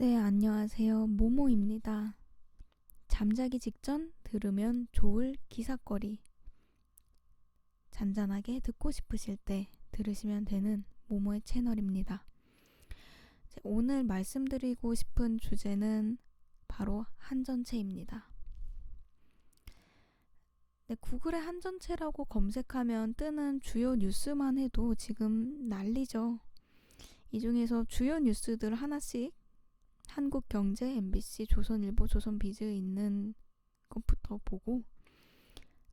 네, 안녕하세요. 모모입니다. 잠자기 직전 들으면 좋을 기사거리. 잔잔하게 듣고 싶으실 때 들으시면 되는 모모의 채널입니다. 오늘 말씀드리고 싶은 주제는 바로 한전채입니다. 네, 구글에 한전채라고 검색하면 뜨는 주요 뉴스만 해도 지금 난리죠. 이 중에서 주요 뉴스들 하나씩 한국경제, MBC, 조선일보, 조선비즈 있는 것부터 보고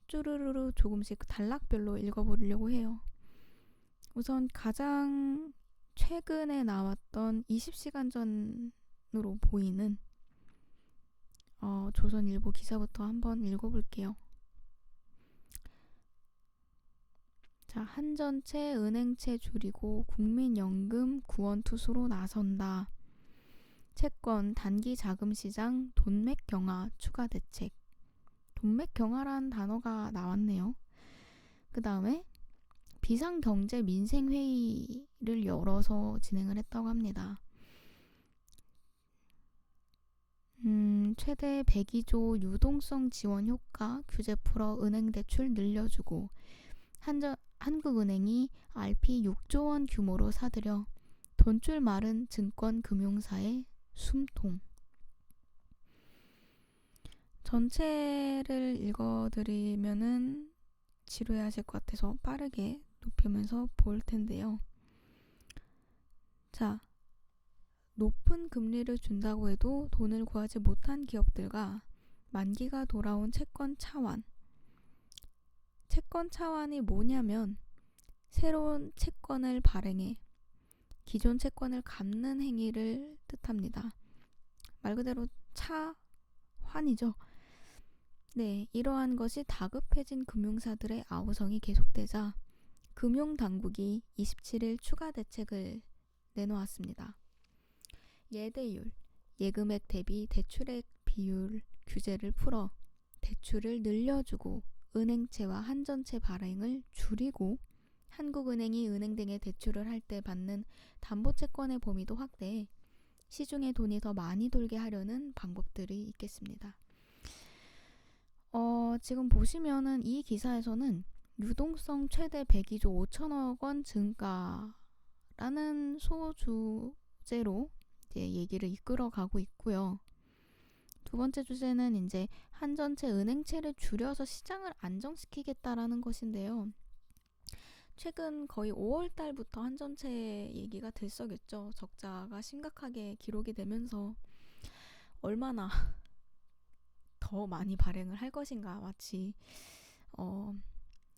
쭈르르르 조금씩 단락별로 읽어보려고 해요. 우선 가장 최근에 나왔던 20시간 전으로 보이는 조선일보 기사부터 한번 읽어볼게요. 자, 한전채, 은행채 줄이고 국민연금 구원투수로 나선다. 채권, 단기 자금 시장, 돈맥 경화 추가 대책. 돈맥 경화란 단어가 나왔네요. 그 다음에 비상경제 민생회의를 열어서 진행을 했다고 합니다. 최대 102조 유동성 지원 효과, 규제 풀어 은행 대출 늘려주고, 한국은행이 RP 6조 원 규모로 사들여 돈줄 마른 증권금융사의 숨통. 전체를 읽어드리면은 지루해하실 것 같아서 빠르게 높이면서 볼 텐데요. 자, 높은 금리를 준다고 해도 돈을 구하지 못한 기업들과 만기가 돌아온 채권 차환. 채권 차환이 뭐냐면 새로운 채권을 발행해 기존 채권을 갚는 행위를 뜻합니다. 말 그대로 차환이죠. 네, 이러한 것이 다급해진 금융사들의 아우성이 계속되자 금융당국이 27일 추가 대책을 내놓았습니다. 예대율, 예금액 대비 대출액 비율 규제를 풀어 대출을 늘려주고 은행채와 한전채 발행을 줄이고 한국은행이 은행 등에 대출을 할 때 받는 담보채권의 범위도 확대해 시중에 돈이 더 많이 돌게 하려는 방법들이 있겠습니다. 지금 보시면은 이 기사에서는 유동성 최대 102조 5천억 원 증가라는 소주제로 이제 얘기를 이끌어가고 있고요. 두 번째 주제는 이제 한전채, 은행채를 줄여서 시장을 안정시키겠다라는 것인데요. 최근 거의 5월 달부터 한전채 얘기가 들썩였죠. 적자가 심각하게 기록이 되면서 얼마나 더 많이 발행을 할 것인가 마치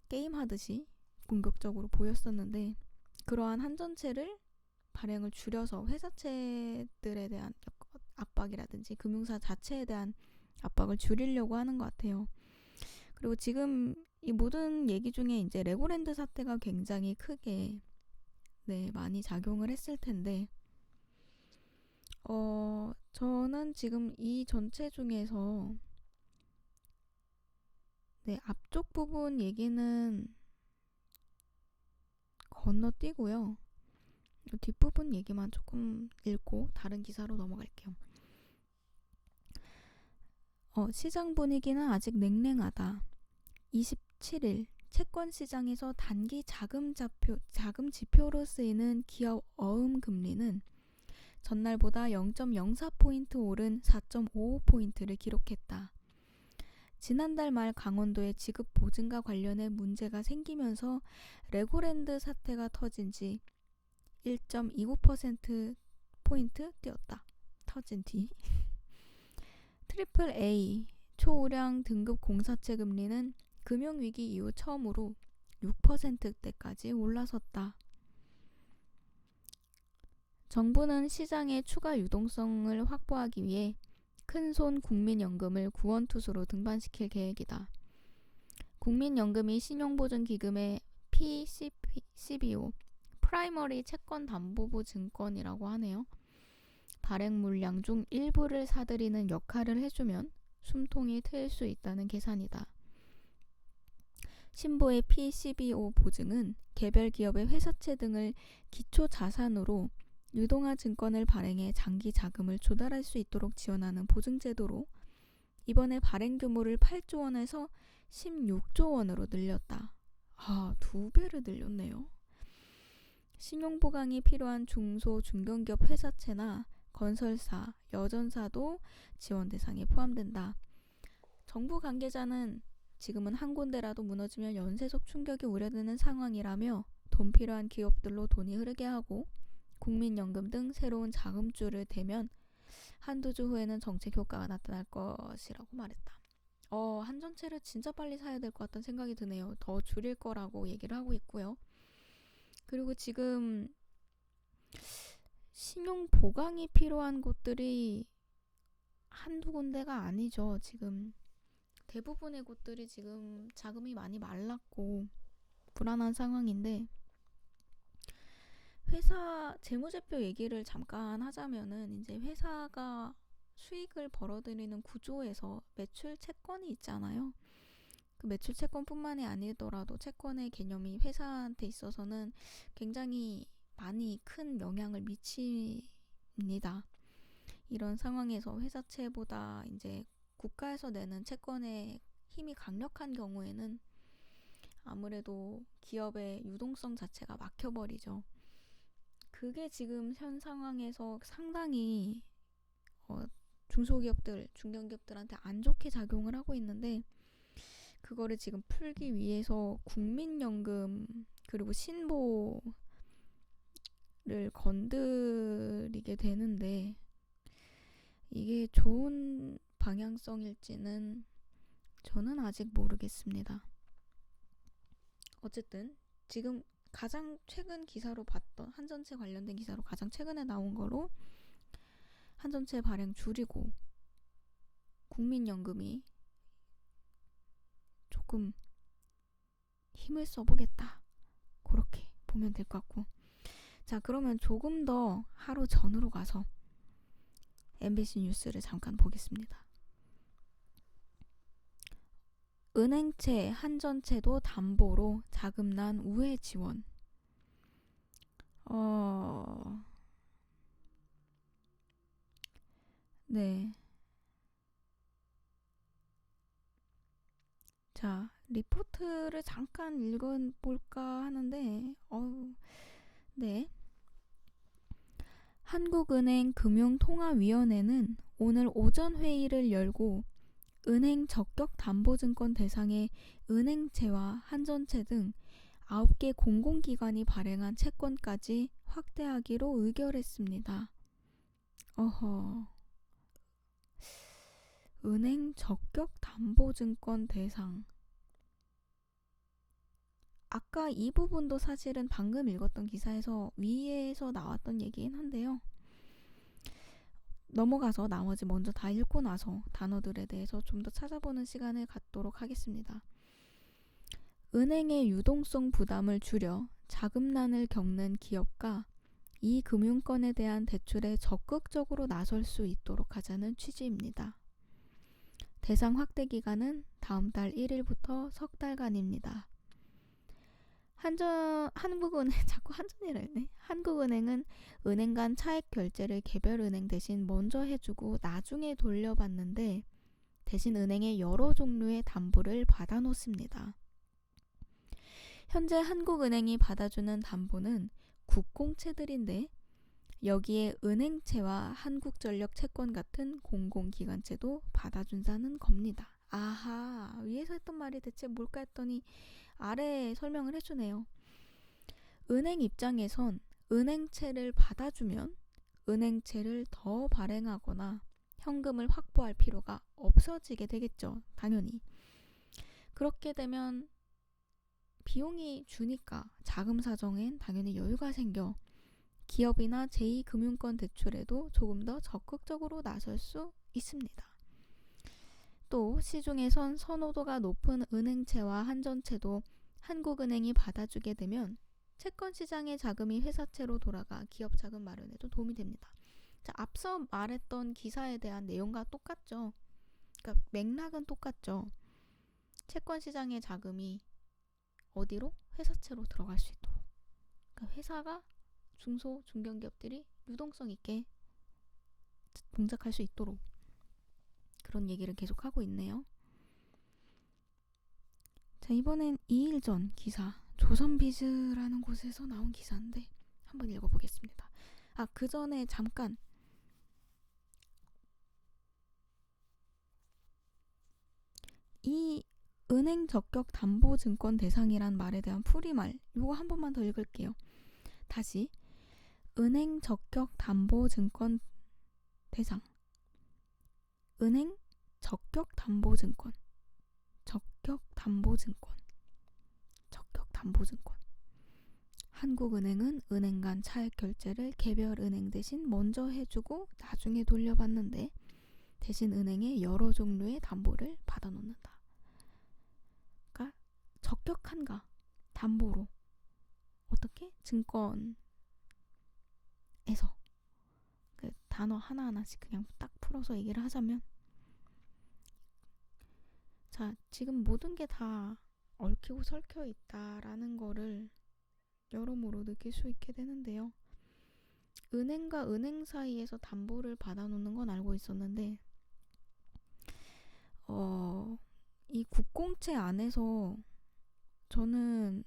게임하듯이 공격적으로 보였었는데 그러한 한전채를 발행을 줄여서 회사채들에 대한 압박이라든지 금융사 자체에 대한 압박을 줄이려고 하는 것 같아요. 그리고 지금 이 모든 얘기 중에 이제 레고랜드 사태가 굉장히 크게 많이 작용을 했을 텐데 저는 지금 이 전체 중에서 앞쪽 부분 얘기는 건너뛰고요. 뒷부분 얘기만 조금 읽고 다른 기사로 넘어갈게요. 시장 분위기는 아직 냉랭하다. 27일 채권 시장에서 단기 자금 지표로 쓰이는 기업 어음 금리는 전날보다 0.04포인트 오른 4.55포인트를 기록했다. 지난달 말 강원도의 지급 보증과 관련해 문제가 생기면서 레고랜드 사태가 터진 지 1.29%포인트 뛰었다. 터진 뒤. 트리플 A 초우량 등급 공사채 금리는 금융위기 이후 처음으로 6%대까지 올라섰다. 정부는 시장의 추가 유동성을 확보하기 위해 큰손 국민연금을 구원투수로 등반시킬 계획이다. 국민연금이 신용보증기금의 PCBO, 프라이머리 채권담보부 증권이라고 하네요. 발행 물량 중 일부를 사들이는 역할을 해주면 숨통이 트일 수 있다는 계산이다. 신보의 PCBO 보증은 개별 기업의 회사채 등을 기초 자산으로 유동화 증권을 발행해 장기 자금을 조달할 수 있도록 지원하는 보증제도로 이번에 발행 규모를 8조 원에서 16조 원으로 늘렸다. 2배를 늘렸네요. 신용보강이 필요한 중소, 중견기업 회사채나 건설사, 여전사도 지원 대상에 포함된다. 정부 관계자는 지금은 한 군데라도 무너지면 연쇄적 충격이 우려되는 상황이라며 돈 필요한 기업들로 돈이 흐르게 하고 국민연금 등 새로운 자금줄을 대면 한두 주 후에는 정책 효과가 나타날 것이라고 말했다. 한전채를 진짜 빨리 사야 될 것 같다는 생각이 드네요. 더 줄일 거라고 얘기를 하고 있고요. 그리고 지금 신용 보강이 필요한 곳들이 한두 군데가 아니죠. 지금 대부분의 곳들이 지금 자금이 많이 말랐고 불안한 상황인데, 회사 재무제표 얘기를 잠깐 하자면은 이제 회사가 수익을 벌어들이는 구조에서 매출 채권이 있잖아요. 그 매출 채권뿐만이 아니더라도 채권의 개념이 회사한테 있어서는 굉장히 많이 큰 영향을 미칩니다. 이런 상황에서 회사채보다 이제 국가에서 내는 채권의 힘이 강력한 경우에는 아무래도 기업의 유동성 자체가 막혀버리죠. 그게 지금 현 상황에서 상당히 중소기업들, 중견기업들한테 안 좋게 작용을 하고 있는데, 그거를 지금 풀기 위해서 국민연금 그리고 신보를 건드리게 되는데, 이게 좋은 방향성일지는 저는 아직 모르겠습니다. 어쨌든 지금 가장 최근 기사로 봤던 한전채 관련된 기사로 가장 최근에 나온 거로 한전채 발행 줄이고 국민연금이 조금 힘을 써보겠다, 그렇게 보면 될 것 같고. 자, 그러면 조금 더 하루 전으로 가서 MBC 뉴스를 잠깐 보겠습니다. 은행채, 한전채도 담보로 자금난 우회 지원. 네. 자, 리포트를 잠깐 읽어볼까 하는데, 네. 한국은행 금융통화위원회는 오늘 오전 회의를 열고 은행 적격 담보증권 대상의 은행채와 한전채 등 9개 공공기관이 발행한 채권까지 확대하기로 의결했습니다. 은행 적격 담보증권 대상. 아까 이 부분도 사실은 방금 읽었던 기사에서 위에서 나왔던 얘기긴 한데요. 넘어가서 나머지 먼저 다 읽고 나서 단어들에 대해서 좀 더 찾아보는 시간을 갖도록 하겠습니다. 은행의 유동성 부담을 줄여 자금난을 겪는 기업가 이 금융권에 대한 대출에 적극적으로 나설 수 있도록 하자는 취지입니다. 대상 확대 기간은 다음 달 1일부터 석 달간입니다. 한국은행은 은행 간 차액 결제를 개별 은행 대신 먼저 해주고 나중에 돌려받는데, 대신 은행의 여러 종류의 담보를 받아놓습니다. 현재 한국은행이 받아주는 담보는 국공채들인데, 여기에 은행채와 한국전력 채권 같은 공공기관채도 받아준다는 겁니다. 아하, 위에서 했던 말이 대체 뭘까 했더니 아래에 설명을 해주네요. 은행 입장에선 은행채를 받아주면 은행채를 더 발행하거나 현금을 확보할 필요가 없어지게 되겠죠. 당연히. 그렇게 되면 비용이 주니까 자금 사정엔 당연히 여유가 생겨 기업이나 제2금융권 대출에도 조금 더 적극적으로 나설 수 있습니다. 또 시중에선 선호도가 높은 은행채와 한전채도 한국은행이 받아주게 되면 채권시장의 자금이 회사채로 돌아가 기업 자금 마련에도 도움이 됩니다. 자, 앞서 말했던 기사에 대한 내용과 똑같죠. 그러니까 맥락은 똑같죠. 채권시장의 자금이 어디로? 회사채로 들어갈 수 있도록. 그러니까 회사가 중소, 중견기업들이 유동성 있게 동작할 수 있도록 그런 얘기를 계속 하고 있네요. 자, 이번엔 2일 전 기사, 조선비즈라는 곳에서 나온 기사인데 한번 읽어보겠습니다. 그 전에 잠깐 이 은행 적격 담보 증권 대상이란 말에 대한 풀이말 요거 한 번만 더 읽을게요. 다시 은행 적격 담보 증권 대상, 은행 적격 담보 증권, 적격 담보 증권, 적격 담보 증권. 한국은행은 은행 간 차액 결제를 개별 은행 대신 먼저 해주고 나중에 돌려받는데 대신 은행에 여러 종류의 담보를 받아놓는다. 그러니까 적격한가 담보로 어떻게 증권에서 그 단어 하나하나씩 그냥 딱 풀어서 얘기를 하자면, 자, 지금 모든 게 다 얽히고 설켜 있다라는 거를 여러모로 느낄 수 있게 되는데요. 은행과 은행 사이에서 담보를 받아놓는 건 알고 있었는데 이 국공채 안에서 저는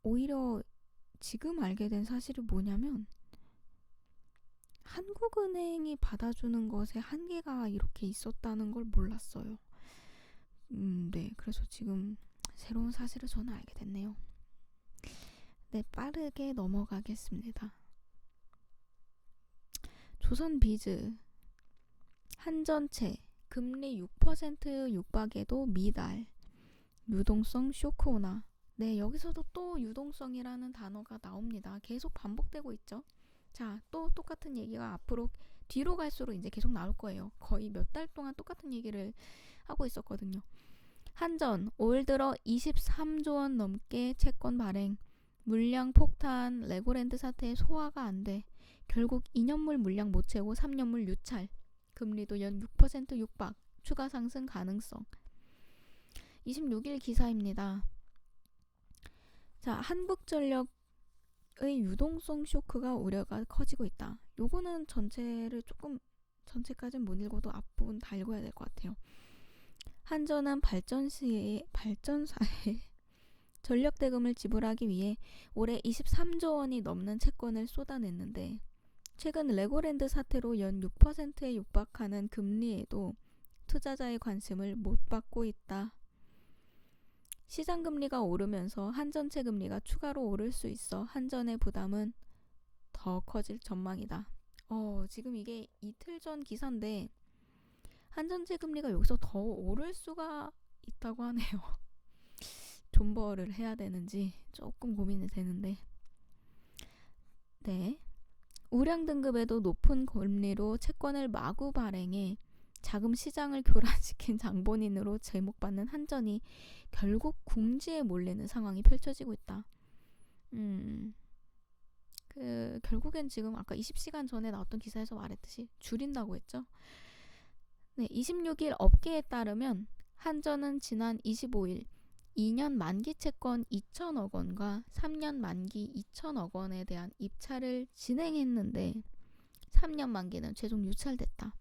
오히려 지금 알게 된 사실이 뭐냐면 한국은행이 받아주는 것에 한계가 이렇게 있었다는 걸 몰랐어요. 네, 그래서 지금 새로운 사실을 저는 알게 됐네요. 네, 빠르게 넘어가겠습니다. 조선비즈, 한전채, 금리 6% 육박에도 미달, 유동성 쇼크 오나. 네, 여기서도 또 유동성이라는 단어가 나옵니다. 계속 반복되고 있죠. 자, 또 똑같은 얘기가 앞으로 뒤로 갈수록 이제 계속 나올 거예요. 거의 몇 달 동안 똑같은 얘기를 하고 있었거든요. 한전, 올 들어 23조 원 넘게 채권 발행, 물량 폭탄, 레고랜드 사태에 소화가 안 돼. 결국 2년물 물량 못 채우고 3년물 유찰, 금리도 연 6% 육박, 추가 상승 가능성. 26일 기사입니다. 자, 한국전력의 유동성 쇼크가 우려가 커지고 있다. 요거는 전체까지는 못 읽어도 앞부분 다 읽어야 될 것 같아요. 한전은 발전사에 전력 대금을 지불하기 위해 올해 23조 원이 넘는 채권을 쏟아냈는데 최근 레고랜드 사태로 연 6%에 육박하는 금리에도 투자자의 관심을 못 받고 있다. 시장금리가 오르면서 한전채 금리가 추가로 오를 수 있어 한전의 부담은 더 커질 전망이다. 지금 이게 이틀 전 기사인데 한전채 금리가 여기서 더 오를 수가 있다고 하네요. 존버를 해야 되는지 조금 고민이 되는데, 네, 우량 등급에도 높은 금리로 채권을 마구 발행해 자금 시장을 교란시킨 장본인으로 제목받는 한전이 결국 궁지에 몰리는 상황이 펼쳐지고 있다. 결국엔 지금 아까 20시간 전에 나왔던 기사에서 말했듯이 줄인다고 했죠. 네, 26일 업계에 따르면 한전은 지난 25일 2년 만기 채권 2천억 원과 3년 만기 2천억 원에 대한 입찰을 진행했는데 3년 만기는 최종 유찰됐다.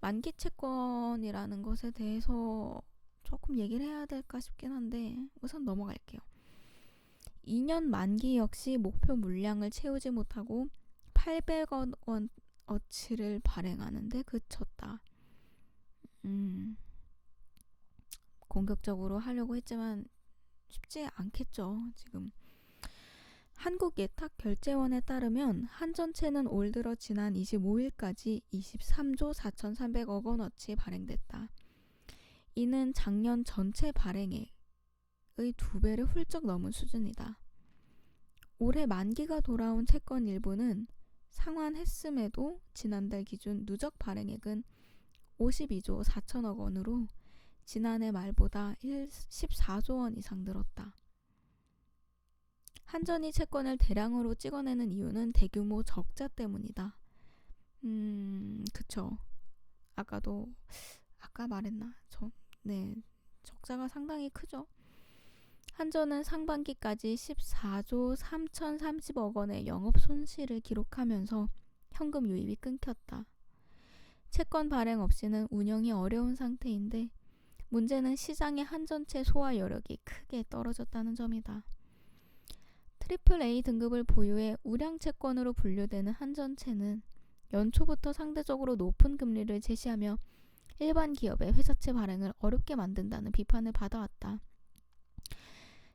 만기 채권이라는 것에 대해서 조금 얘기를 해야 될까 싶긴 한데 우선 넘어갈게요. 2년 만기 역시 목표 물량을 채우지 못하고 800억 원어치를 발행하는데 그쳤다. 공격적으로 하려고 했지만 쉽지 않겠죠. 지금 한국예탁결제원에 따르면 한전채는 올 들어 지난 25일까지 23조 4,300억 원어치 발행됐다. 이는 작년 전체 발행액의 2배를 훌쩍 넘은 수준이다. 올해 만기가 돌아온 채권 일부는 상환했음에도 지난달 기준 누적 발행액은 52조 4천억 원으로 지난해 말보다 14조 원 이상 늘었다. 한전이 채권을 대량으로 찍어내는 이유는 대규모 적자 때문이다. 그쵸. 아까 말했나? 적자가 상당히 크죠. 한전은 상반기까지 14조 3,030억 원의 영업 손실을 기록하면서 현금 유입이 끊겼다. 채권 발행 없이는 운영이 어려운 상태인데 문제는 시장의 한전채 소화 여력이 크게 떨어졌다는 점이다. 트리플 A 등급을 보유해 우량 채권으로 분류되는 한전채는 연초부터 상대적으로 높은 금리를 제시하며 일반 기업의 회사채 발행을 어렵게 만든다는 비판을 받아왔다.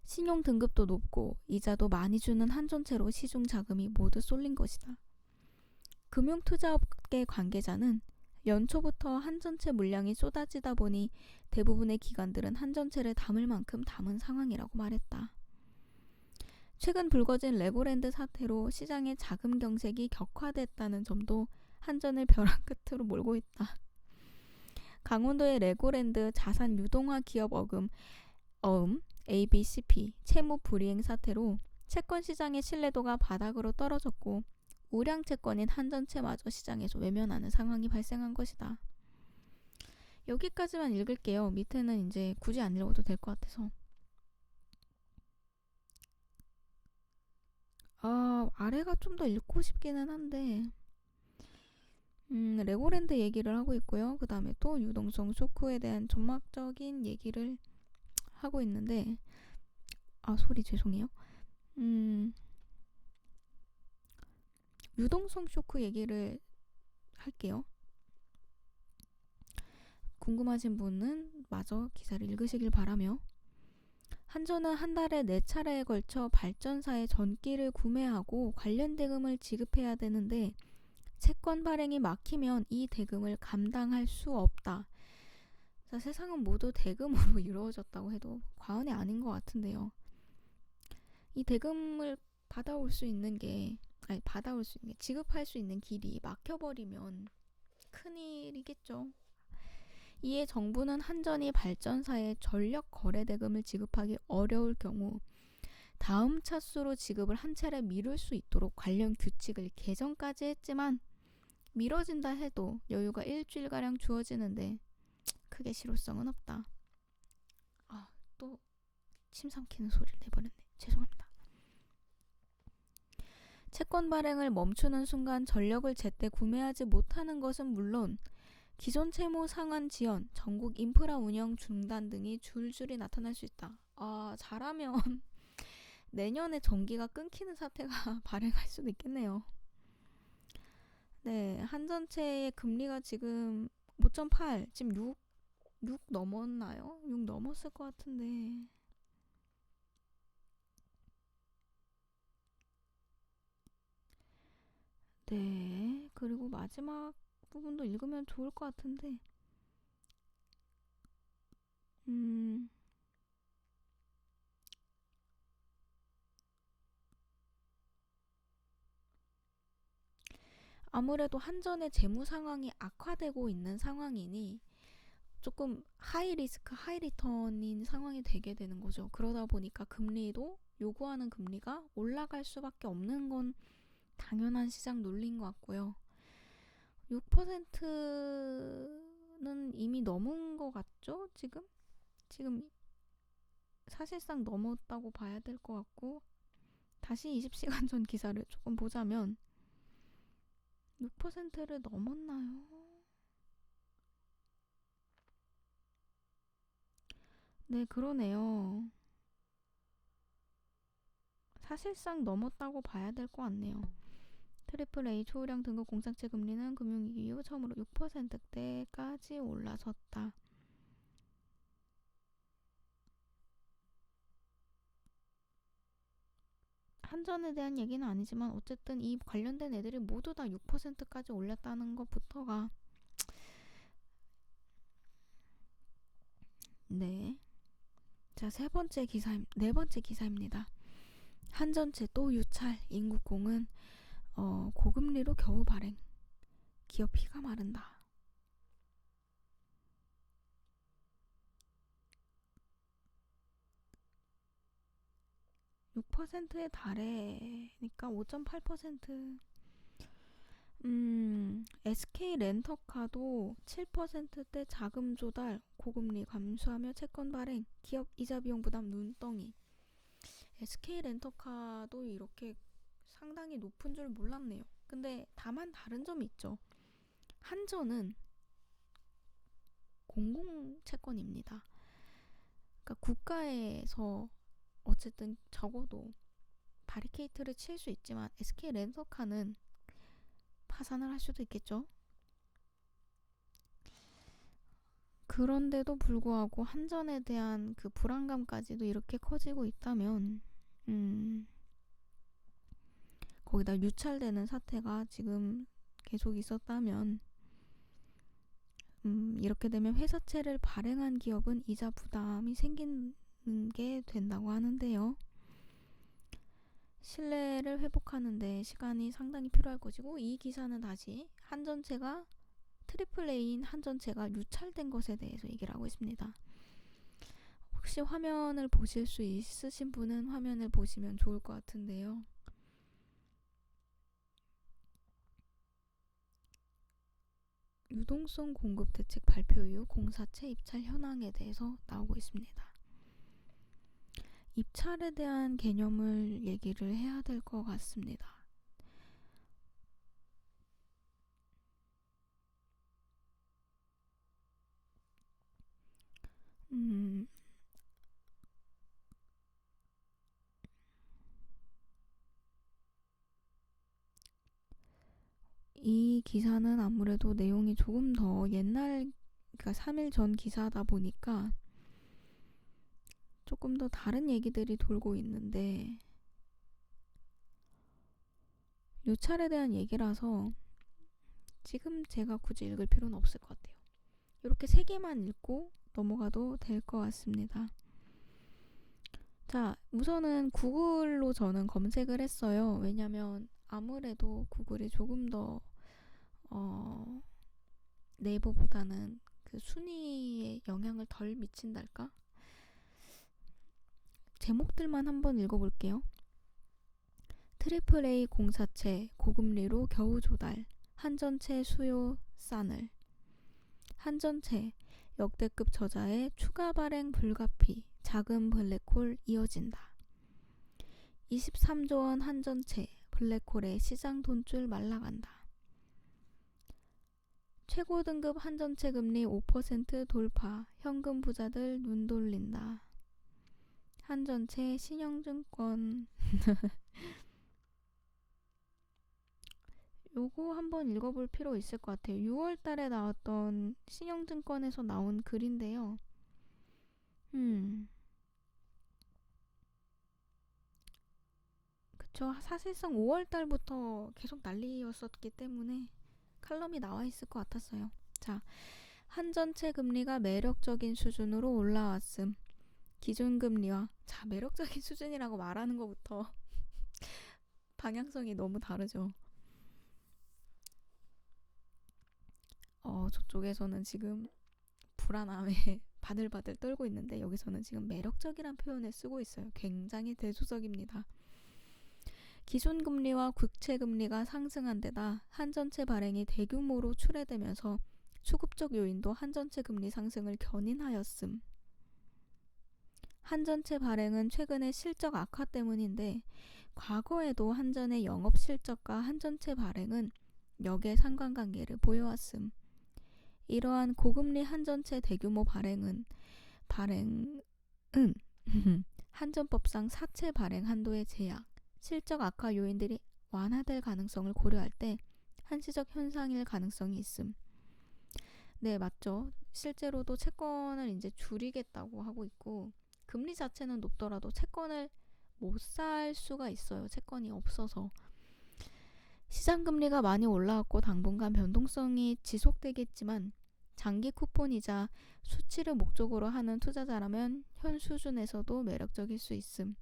신용 등급도 높고 이자도 많이 주는 한전채로 시중 자금이 모두 쏠린 것이다. 금융투자업계 관계자는 연초부터 한전채 물량이 쏟아지다 보니 대부분의 기관들은 한전채를 담을 만큼 담은 상황이라고 말했다. 최근 불거진 레고랜드 사태로 시장의 자금 경색이 격화됐다는 점도 한전을 벼랑 끝으로 몰고 있다. 강원도의 레고랜드 자산 유동화 기업 어음 ABCP 채무 불이행 사태로 채권 시장의 신뢰도가 바닥으로 떨어졌고 우량 채권인 한전채마저 시장에서 외면하는 상황이 발생한 것이다. 여기까지만 읽을게요. 밑에는 이제 굳이 안 읽어도 될 것 같아서. 아래가 좀 더 읽고 싶기는 한데 레고랜드 얘기를 하고 있고요. 그 다음에 또 유동성 쇼크에 대한 전막적인 얘기를 하고 있는데 소리 죄송해요. 유동성 쇼크 얘기를 할게요. 궁금하신 분은 마저 기사를 읽으시길 바라며 한전은 한 달에 4차례에 걸쳐 발전사의 전기를 구매하고 관련 대금을 지급해야 되는데 채권 발행이 막히면 이 대금을 감당할 수 없다. 자, 세상은 모두 대금으로 이루어졌다고 해도 과언이 아닌 것 같은데요. 이 대금을 받아올 수 있는 게 지급할 수 있는 길이 막혀버리면 큰일이겠죠. 이에 정부는 한전이 발전사에 전력 거래 대금을 지급하기 어려울 경우 다음 차수로 지급을 한 차례 미룰 수 있도록 관련 규칙을 개정까지 했지만 미뤄진다 해도 여유가 일주일가량 주어지는데 크게 실효성은 없다. 또 침 삼키는 소리를 내버렸네. 죄송합니다. 채권 발행을 멈추는 순간 전력을 제때 구매하지 못하는 것은 물론 기존 채무 상환 지연, 전국 인프라 운영 중단 등이 줄줄이 나타날 수 있다. 잘하면 내년에 전기가 끊기는 사태가 발생할 수도 있겠네요. 네, 한전채의 금리가 지금 5.8, 지금 6 넘었나요? 6 넘었을 것 같은데. 네, 그리고 마지막 부분도 읽으면 좋을 것 같은데. 아무래도 한전의 재무 상황이 악화되고 있는 상황이니 조금 하이 리스크 하이 리턴인 상황이 되게 되는 거죠. 그러다 보니까 금리도 요구하는 금리가 올라갈 수밖에 없는 건 당연한 시장 논리인 것 같고요. 6%는 이미 넘은 것 같죠? 지금 사실상 넘었다고 봐야 될 것 같고 다시 20시간 전 기사를 조금 보자면 6%를 넘었나요? 네, 그러네요. 사실상 넘었다고 봐야 될 것 같네요. 트리플 A 초우량 등급 공상채 금리는 금융위기 이후 처음으로 6%대까지 올라섰다. 한전에 대한 얘기는 아니지만 어쨌든 이 관련된 애들이 모두 다 6%까지 올렸다는 것부터가 네. 자, 네 번째 기사입니다. 한전채 또 유찰 인국공은 고금리로 겨우 발행. 기업 피가 마른다. %에 달해니까 5.8%. SK 렌터카도 7%대 자금 조달, 고금리 감수하며 채권 발행, 기업 이자 비용 부담 눈덩이. SK 렌터카도 이렇게 상당히 높은 줄 몰랐네요. 근데 다만 다른 점이 있죠. 한전은 공공채권입니다. 그러니까 국가에서 어쨌든 적어도 바리케이트를 칠 수 있지만 SK 렌터카는 파산을 할 수도 있겠죠. 그런데도 불구하고 한전에 대한 그 불안감까지도 이렇게 커지고 있다면 거기다 유찰되는 사태가 지금 계속 있었다면 이렇게 되면 회사채를 발행한 기업은 이자 부담이 생기는 게 된다고 하는데요. 신뢰를 회복하는데 시간이 상당히 필요할 것이고, 이 기사는 다시 한전채가 트리플 A인 한전채가 유찰된 것에 대해서 얘기를 하고 있습니다. 혹시 화면을 보실 수 있으신 분은 화면을 보시면 좋을 것 같은데요. 유동성 공급 대책 발표 이후 공사채 입찰 현황에 대해서 나오고 있습니다. 입찰에 대한 개념을 얘기를 해야 될 것 같습니다. 이 기사는 아무래도 내용이 조금 더 옛날, 그러니까 3일 전 기사다 보니까 조금 더 다른 얘기들이 돌고 있는데, 유찰에 대한 얘기라서 지금 제가 굳이 읽을 필요는 없을 것 같아요. 이렇게 3개만 읽고 넘어가도 될 것 같습니다. 자, 우선은 구글로 저는 검색을 했어요. 왜냐면 아무래도 구글이 조금 더 네이버보다는 그 순위에 영향을 덜 미친달까? 제목들만 한번 읽어볼게요. 트리플 A 공사채 고금리로 겨우 조달, 한전채 수요 싸늘, 한전채 역대급 저자의 추가 발행 불가피, 자금 블랙홀 이어진다. 23조 원 한전채 블랙홀에 시장 돈줄 말라간다. 최고 등급 한전채 금리 5% 돌파, 현금 부자들 눈 돌린다. 한전채 신영증권 요거 한번 읽어볼 필요 있을 것 같아요. 6월 달에 나왔던 신영증권에서 나온 글인데요. 그쵸. 사실상 5월 달부터 계속 난리였었기 때문에 칼럼이 나와 있을 것 같았어요. 자, 한전채 금리가 매력적인 수준으로 올라왔음. 기준금리와, 자, 매력적인 수준이라고 말하는 것부터 방향성이 너무 다르죠. 저쪽에서는 지금 불안함에 바들바들 떨고 있는데, 여기서는 지금 매력적이란 표현을 쓰고 있어요. 굉장히 대조적입니다. 기존금리와 국채금리가 상승한 데다 한전채 발행이 대규모로 출회되면서 수급적 요인도 한전채 금리 상승을 견인하였음. 한전채 발행은 최근의 실적 악화 때문인데, 과거에도 한전의 영업 실적과 한전채 발행은 역의 상관관계를 보여왔음. 이러한 고금리 한전채 대규모 발행은 한전법상 사채 발행 한도의 제약, 실적 악화 요인들이 완화될 가능성을 고려할 때 한시적 현상일 가능성이 있음. 네, 맞죠. 실제로도 채권을 이제 줄이겠다고 하고 있고, 금리 자체는 높더라도 채권을 못 살 수가 있어요. 채권이 없어서. 시장금리가 많이 올라왔고 당분간 변동성이 지속되겠지만, 장기 쿠폰이자 수치를 목적으로 하는 투자자라면 현 수준에서도 매력적일 수 있음.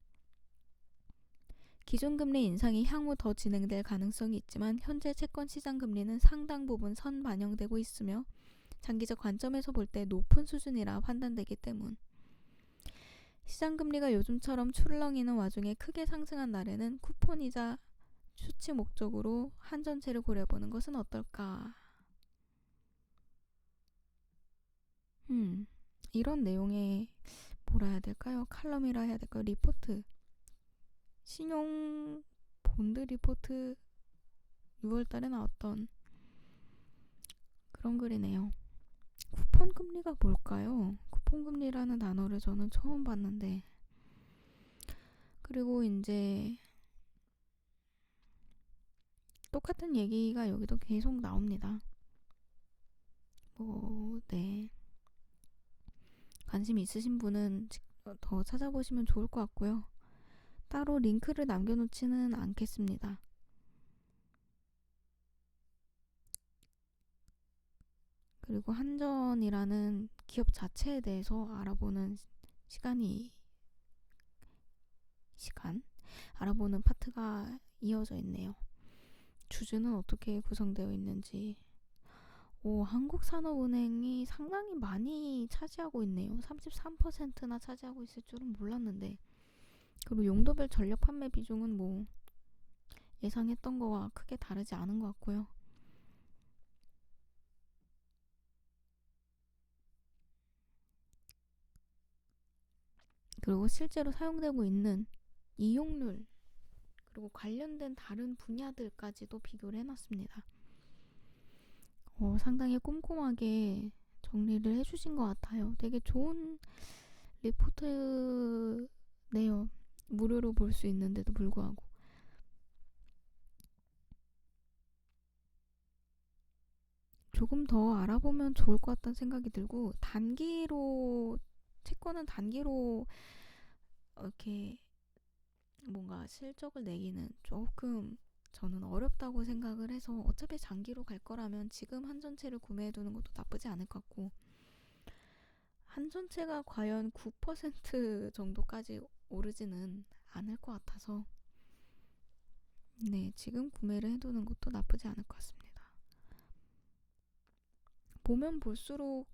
기존금리 인상이 향후 더 진행될 가능성이 있지만, 현재 채권 시장 금리는 상당 부분 선반영되고 있으며 장기적 관점에서 볼 때 높은 수준이라 판단되기 때문. 시장금리가 요즘처럼 출렁이는 와중에 크게 상승한 날에는 쿠폰이자 수치 목적으로 한전채를 고려해보는 것은 어떨까? 이런 내용의 뭐라 해야 될까요? 칼럼이라 해야 될까요? 리포트. 신용 본드 리포트 6월달에 나왔던 그런 글이네요. 쿠폰 금리가 뭘까요? 쿠폰 금리라는 단어를 저는 처음 봤는데, 그리고 이제 똑같은 얘기가 여기도 계속 나옵니다. 네. 관심 있으신 분은 더 찾아보시면 좋을 것 같고요. 따로 링크를 남겨놓지는 않겠습니다. 그리고 한전이라는 기업 자체에 대해서 알아보는 알아보는 파트가 이어져 있네요. 주주는 어떻게 구성되어 있는지. 한국산업은행이 상당히 많이 차지하고 있네요. 33%나 차지하고 있을 줄은 몰랐는데. 그리고 용도별 전력 판매 비중은 뭐 예상했던 거와 크게 다르지 않은 것 같고요. 그리고 실제로 사용되고 있는 이용률, 그리고 관련된 다른 분야들까지도 비교를 해놨습니다. 상당히 꼼꼼하게 정리를 해주신 것 같아요. 되게 좋은 리포트네요. 무료로 볼 수 있는데도 불구하고. 조금 더 알아보면 좋을 것 같다는 생각이 들고, 채권은 단기로 이렇게 뭔가 실적을 내기는 조금 저는 어렵다고 생각을 해서, 어차피 장기로 갈 거라면 지금 한전채를 구매해두는 것도 나쁘지 않을 것 같고, 한전채가 과연 9% 정도까지 오르지는 않을 것 같아서, 네, 지금 구매를 해두는 것도 나쁘지 않을 것 같습니다. 보면 볼수록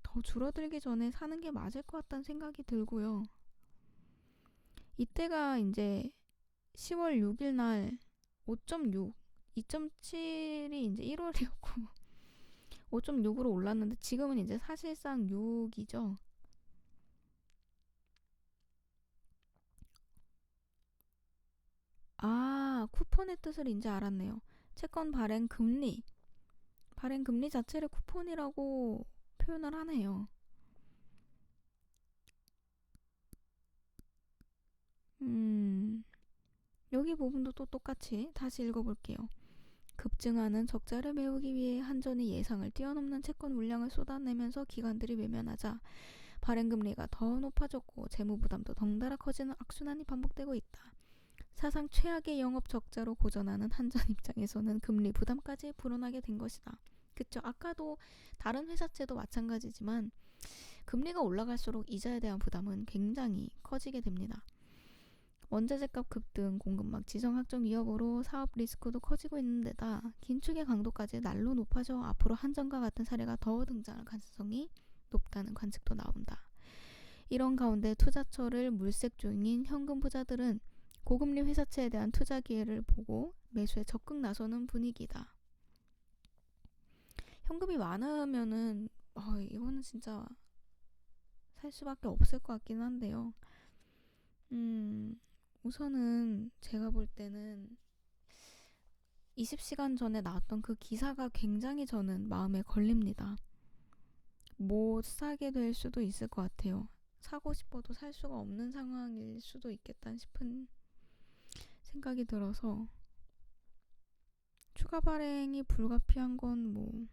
더 줄어들기 전에 사는 게 맞을 것 같다는 생각이 들고요. 이때가 이제 10월 6일 날 5.6, 2.7이 이제 1월이었고 5.6으로 올랐는데, 지금은 이제 사실상 6이죠. 쿠폰의 뜻을 이제 알았네요. 채권 발행 금리 자체를 쿠폰이라고 표현을 하네요. 여기 부분도 또 똑같이 다시 읽어볼게요. 급증하는 적자를 메우기 위해 한전이 예상을 뛰어넘는 채권 물량을 쏟아내면서 기관들이 외면하자 발행금리가 더 높아졌고 재무부담도 덩달아 커지는 악순환이 반복되고 있다. 사상 최악의 영업 적자로 고전하는 한전 입장에서는 금리 부담까지 불어나게 된 것이다. 그쵸? 아까도 다른 회사채도 마찬가지지만 금리가 올라갈수록 이자에 대한 부담은 굉장히 커지게 됩니다. 원자재값 급등, 공급망 지정 확정 위협으로 사업 리스크도 커지고 있는 데다 긴축의 강도까지 날로 높아져 앞으로 한전과 같은 사례가 더 등장할 가능성이 높다는 관측도 나온다. 이런 가운데 투자처를 물색 중인 현금 부자들은 고금리 회사채에 대한 투자 기회를 보고 매수에 적극 나서는 분위기다. 현금이 많으면은 이거는 진짜 살 수밖에 없을 것 같긴 한데요. 우선은 제가 볼 때는 20시간 전에 나왔던 그 기사가 굉장히 저는 마음에 걸립니다. 못 사게 될 수도 있을 것 같아요. 사고 싶어도 살 수가 없는 상황일 수도 있겠다 싶은 생각이 들어서, 추가 발행이 불가피한 건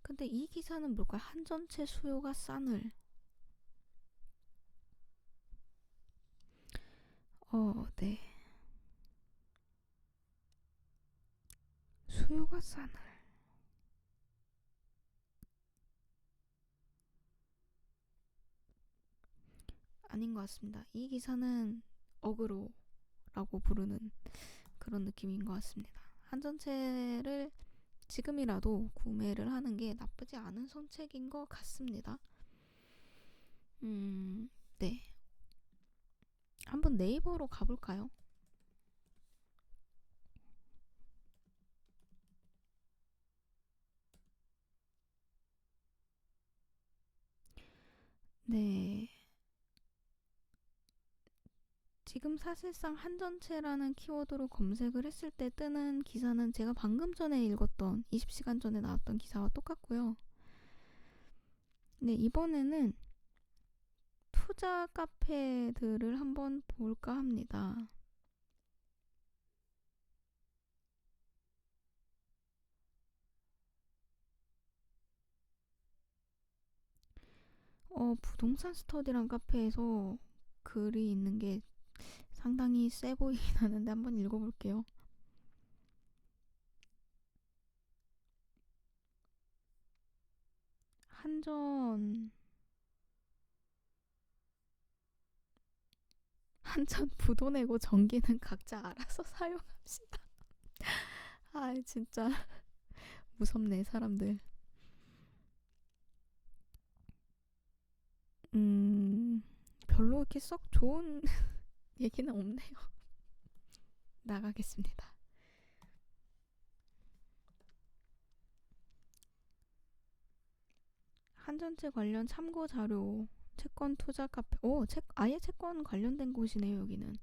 근데 이 기사는 뭘까요? 한전채 수요가 싸늘. 네. 수요가 싸늘. 아닌 것 같습니다. 이 기사는 어그로라고 부르는 그런 느낌인 것 같습니다. 한전채를 지금이라도 구매를 하는 게 나쁘지 않은 선택인 것 같습니다. 네. 한번 네이버로 가볼까요? 네. 지금 사실상 한전체라는 키워드로 검색을 했을 때 뜨는 기사는 제가 방금 전에 읽었던 20시간 전에 나왔던 기사와 똑같고요. 네, 이번에는 투자 카페들을 한번 볼까 합니다. 부동산 스터디란 카페에서 글이 있는 게 상당히 세 보이긴 하는데 한번 읽어볼게요. 한전 부도 내고 전기는 각자 알아서 사용합시다. 아, 진짜 무섭네, 사람들. 별로 이렇게 썩 좋은 얘기는 없네요. 나가겠습니다. 한전채 관련 참고 자료, 채권 투자 카페. 아예 채권 관련된 곳이네요, 여기는.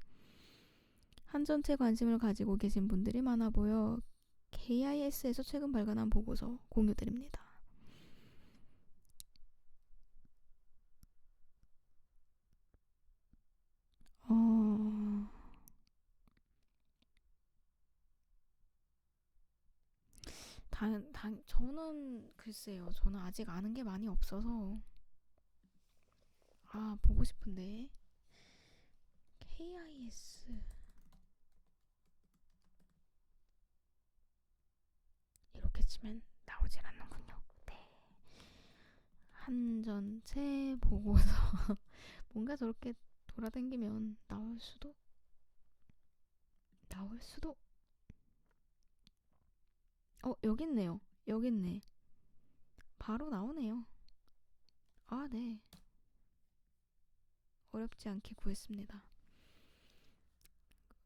한전채 관심을 가지고 계신 분들이 많아 보여 KIS에서 최근 발간한 보고서 공유드립니다. 저는 글쎄요. 저는 아직 아는 게 많이 없어서 보고 싶은데. KIS 이렇게 치면 나오질 않는군요. 네. 한전채 보고서 뭔가 저렇게 돌아다니면 나올 수도. 여기 있네요. 여기 있네. 바로 나오네요. 네. 어렵지 않게 구했습니다.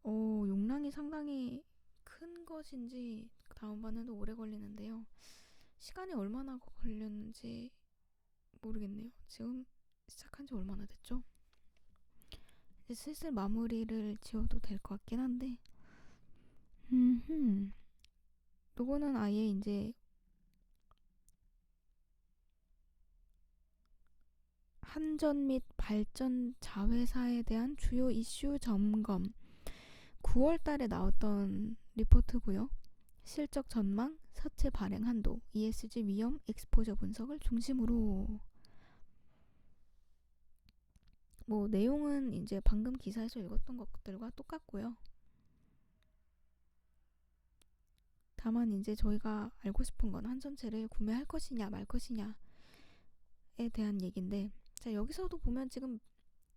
용량이 상당히 큰 것인지 다운받는데 오래 걸리는데요. 시간이 얼마나 걸렸는지 모르겠네요. 지금 시작한 지 얼마나 됐죠? 이제 슬슬 마무리를 지어도 될 것 같긴 한데, 요거는 아예 이제 한전 및 발전 자회사에 대한 주요 이슈 점검 9월 달에 나왔던 리포트고요. 실적 전망, 사채 발행 한도, ESG 위험, 엑스포저 분석을 중심으로. 뭐 내용은 이제 방금 기사에서 읽었던 것들과 똑같고요. 다만 이제 저희가 알고 싶은 건 한전채를 구매할 것이냐 말 것이냐에 대한 얘기인데, 자, 여기서도 보면 지금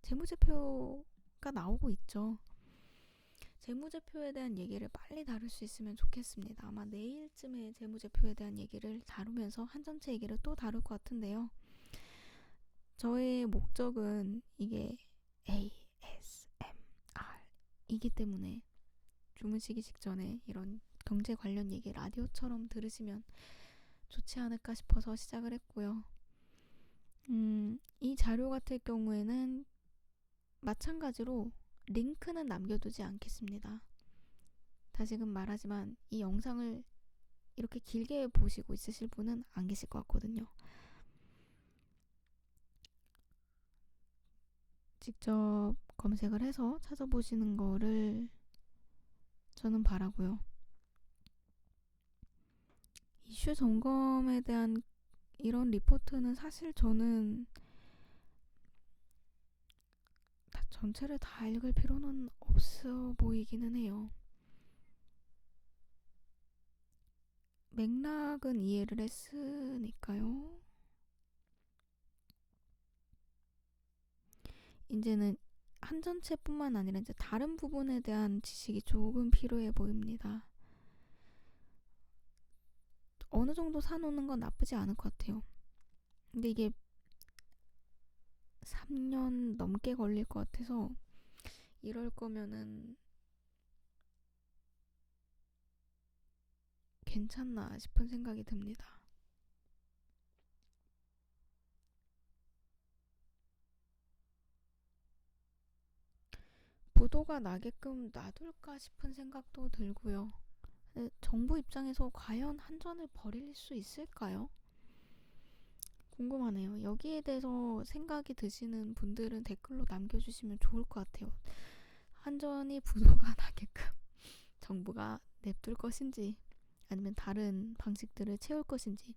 재무제표가 나오고 있죠. 재무제표에 대한 얘기를 빨리 다룰 수 있으면 좋겠습니다. 아마 내일쯤에 재무제표에 대한 얘기를 다루면서 한전채 얘기를 또 다룰 것 같은데요. 저의 목적은 이게 ASMR이기 때문에 주무시기 직전에 이런 경제 관련 얘기 라디오처럼 들으시면 좋지 않을까 싶어서 시작을 했고요. 이 자료 같은 경우에는 마찬가지로 링크는 남겨두지 않겠습니다. 다시금 말하지만 이 영상을 이렇게 길게 보시고 있으실 분은 안 계실 것 같거든요. 직접 검색을 해서 찾아보시는 거를 저는 바라고요. 이슈 점검에 대한 이런 리포트는 사실 저는 전체를 다 읽을 필요는 없어 보이기는 해요. 맥락은 이해를 했으니까요. 이제는 한전체뿐만 아니라 이제 다른 부분에 대한 지식이 조금 필요해 보입니다. 어느 정도 사놓는 건 나쁘지 않을 것 같아요. 근데 이게 3년 넘게 걸릴 것 같아서 이럴 거면은 괜찮나 싶은 생각이 듭니다. 부도가 나게끔 놔둘까 싶은 생각도 들고요. 근데 정부 입장에서 과연 한전을 버릴 수 있을까요? 궁금하네요. 여기에 대해서 생각이 드시는 분들은 댓글로 남겨주시면 좋을 것 같아요. 한전이 부도가 나게끔 정부가 냅둘 것인지 아니면 다른 방식들을 채울 것인지.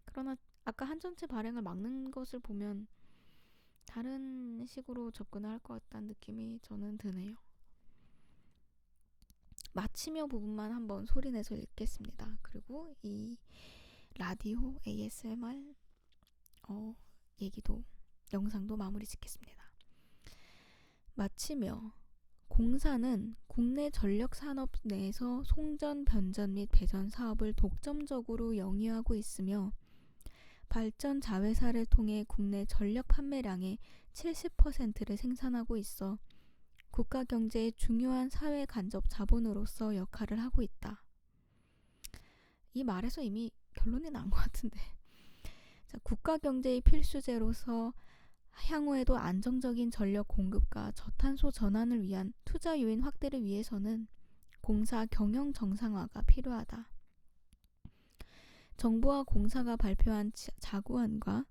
그러나 아까 한전체 발행을 막는 것을 보면 다른 식으로 접근을 할 것 같다는 느낌이 저는 드네요. 마치며 부분만 한번 소리내서 읽겠습니다. 그리고 이 라디오 ASMR 얘기도 영상도 마무리 짓겠습니다. 마치며 공사는 국내 전력 산업 내에서 송전, 변전 및 배전 사업을 독점적으로 영위하고 있으며 발전 자회사를 통해 국내 전력 판매량의 70%를 생산하고 있어 국가 경제의 중요한 사회 간접 자본으로서 역할을 하고 있다. 이 말에서 이미 결론이 난 것 같은데. 자, 국가 경제의 필수제로서 향후에도 안정적인 전력 공급과 저탄소 전환을 위한 투자 요인 확대를 위해서는 공사 경영 정상화가 필요하다. 정부와 공사가 발표한 자구안과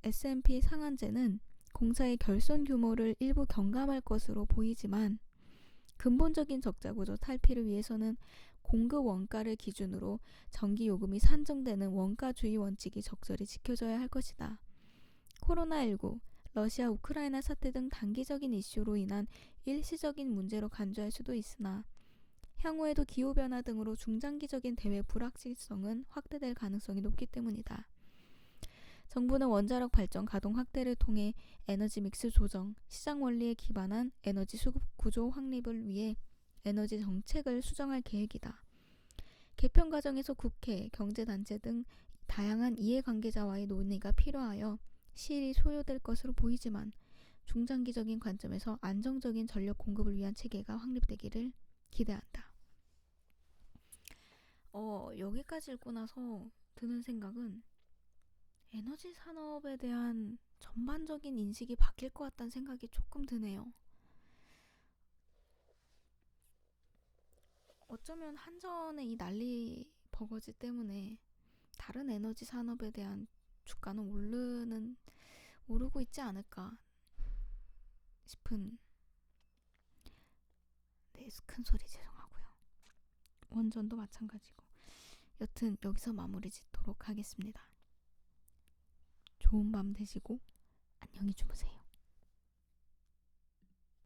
S&P 상한제는 공사의 결손 규모를 일부 경감할 것으로 보이지만 근본적인 적자 구조 탈피를 위해서는 공급 원가를 기준으로 전기 요금이 산정되는 원가주의 원칙이 적절히 지켜져야 할 것이다. 코로나19, 러시아 우크라이나 사태 등 단기적인 이슈로 인한 일시적인 문제로 간주할 수도 있으나 향후에도 기후변화 등으로 중장기적인 대외 불확실성은 확대될 가능성이 높기 때문이다. 정부는 원자력 발전 가동 확대를 통해 에너지 믹스 조정, 시장 원리에 기반한 에너지 수급 구조 확립을 위해 에너지 정책을 수정할 계획이다. 개편 과정에서 국회, 경제단체 등 다양한 이해관계자와의 논의가 필요하여 시일이 소요될 것으로 보이지만 중장기적인 관점에서 안정적인 전력 공급을 위한 체계가 확립되기를 기대한다. 여기까지 읽고 나서 드는 생각은 에너지 산업에 대한 전반적인 인식이 바뀔 것 같다는 생각이 조금 드네요. 어쩌면 한전의 이 난리 버거지 때문에 다른 에너지 산업에 대한 주가는 오르고 있지 않을까 싶은. 네, 큰 소리 죄송하고요. 원전도 마찬가지고. 여튼 여기서 마무리 짓도록 하겠습니다. 좋은 밤 되시고 안녕히 주무세요.